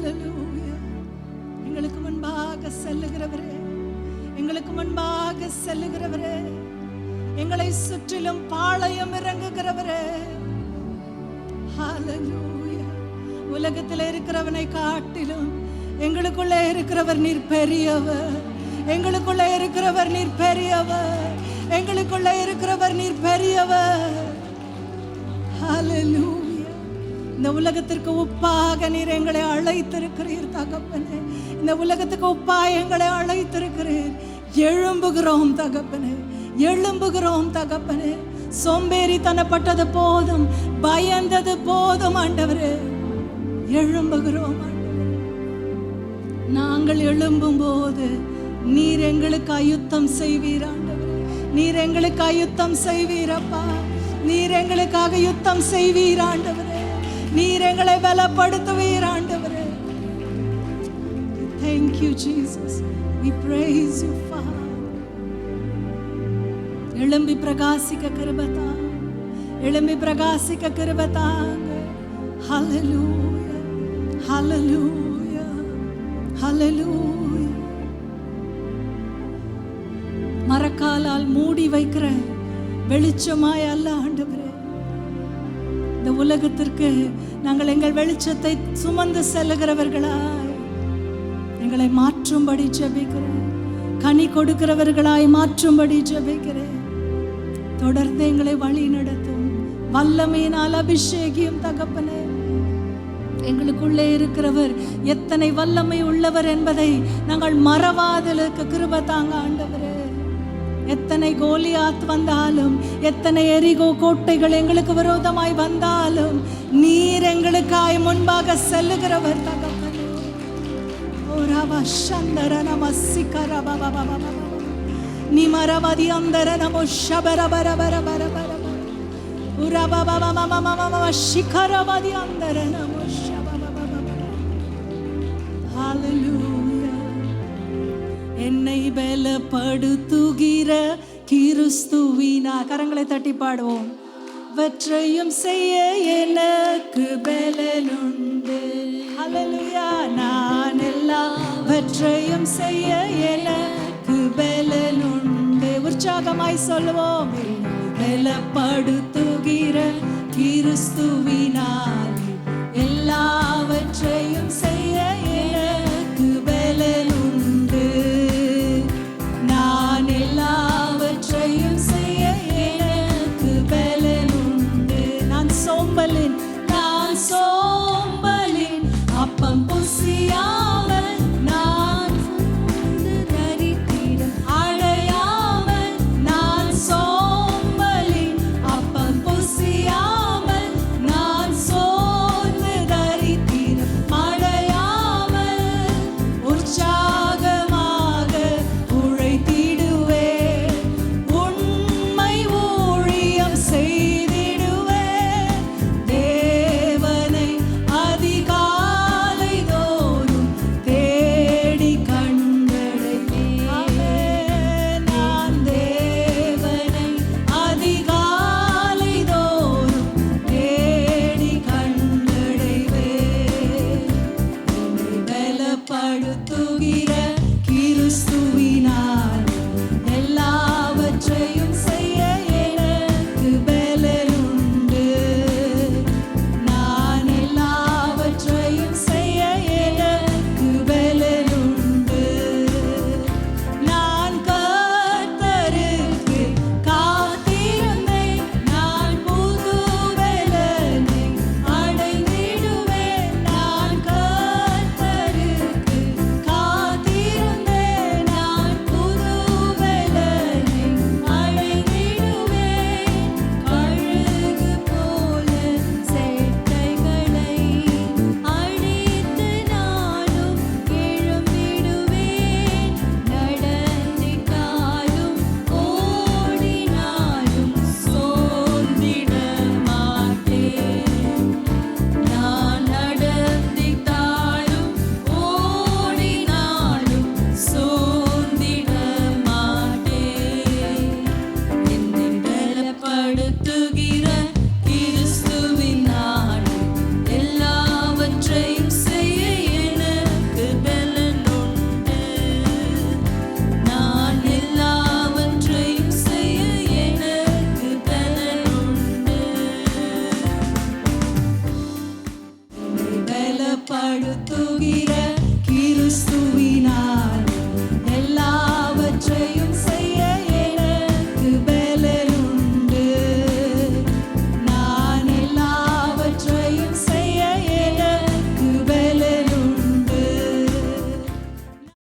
ஹல்லேலூயா. எங்களுக்கு முன்பாக செல்லுகிறவரே, எங்களுக்கு முன்பாக செல்லுகிறவரே, எங்களை சுற்றிலும் பாளையம் இறங்குகிறவரே, ஹல்லேலூயா. உலகத்தில் இருக்கிறவனை காட்டிலும் எங்களுக்குள்ளே இருக்கிறவர் நீர் பெரியவர், எங்களுக்குள்ளே இருக்கிறவர் நீர் பெரியவர், எங்களுக்குள்ளே இருக்கிறவர் நீர் பெரியவர். ஹல்லேலூயா. இந்த உலகத்திற்கு உப்பாக நீர் எங்களை அழைத்திருக்கிறீர் தகப்பனே. இந்த உலகத்துக்கு உப்பாக எங்களை அழைத்திருக்கிறீர். எழும்புகிறோம் தகப்பனே, எழும்புகிறோம் தகப்பனே. சோம்பேறித்தனப்பட்டது போதும், பயந்தது போதும் ஆண்டவரே. எழும்புகிறோம் ஆண்டவரே. நாங்கள் எழும்பும் போது நீர் எங்களுக்கு அயுத்தம் செய்வீர் ஆண்டவரே. நீர் எங்களுக்கு அயுத்தம் செய்வீரப்பா. நீர் எங்களுக்காக யுத்தம் செய்வீர் ஆண்டவரே. நீர் எங்களை பலப்படுத்துவீர் ஆண்டவரே. Thank you Jesus. We praise you Father. எழும்பி பிரகாசிக்க கிருபை தாங்க, எழும்பி பிரகாசிக்க கிருபை தாங்க. ஹல்லேலூயா, ஹல்லேலூயா, ஹல்லேலூயா. மரக்காலால் மூடி வைக்கிற வெளிச்சமாய் அல்ல ஆண்டவரே, இந்த உலகத்திற்கு நாங்கள் எங்கள் வெளிச்சத்தை சுமந்து செல்லுகிறவர்களாய் எங்களை மாற்றும்படி ஜெபிக்கிறேன். கனி கொடுக்கிறவர்களாய் மாற்றும்படி ஜெபிக்கிறேன். தொடர்ந்து எங்களை வழி நடத்தும், வல்லமையினால் அபிஷேகியும் தகப்பனே. எங்களுக்குள்ளே இருக்கிறவர் எத்தனை வல்லமை உள்ளவர் என்பதை நாங்கள் மறவாதலுக்கு கிருபை தாங்க ஆண்டவரே. எத்தனை கோலியாத் வந்தாலும், எத்தனை எரிகோ கோட்டைகள் எங்களுக்கு விரோதமாய் வந்தாலும், நீர் எங்களுக்காய் முன்பாக செல்லுகிறவர் தகப்பனே. ஓ ரபா சந்தர நம சிகர பப பப பப நீ மரவதி அந்தர நமோ ஷபர பர பர பர பர உரா பப பப மம மம சிகரவதி அந்தர நமோ ஷபர பப பப. ஹல்லேலூயா. என்னை பலப்படுத்துகிற கிறிஸ்துவினா, கரங்களை தட்டி பாடுவோம். வற்றையும் செய்ய எனக்கு பலனுண்டு. ஹல்லேலூயா. நான் எல்லாவற்றையும் செய்ய எனக்கு பலனுண்டு. உற்சாகமாய் சொல்லுவோம். பலப்படுத்துகிற கிறிஸ்துவினால் எல்லாவற்றையும் செய்ய எனக்கு பலனுண்டு. நான் எல்லாவற்றையும் செய்ய எனக்கு பலனுண்டு. நான் சோம்பலின் அப்பம் புசியாமல், நான் தரித்திரம் அடையாமல், நான் சோம்பலின் அப்பம் புசியாமல், நான் சோர்ந்து தரித்திரம் அடைய பலப்படுத்துகிற கிறிஸ்துவின்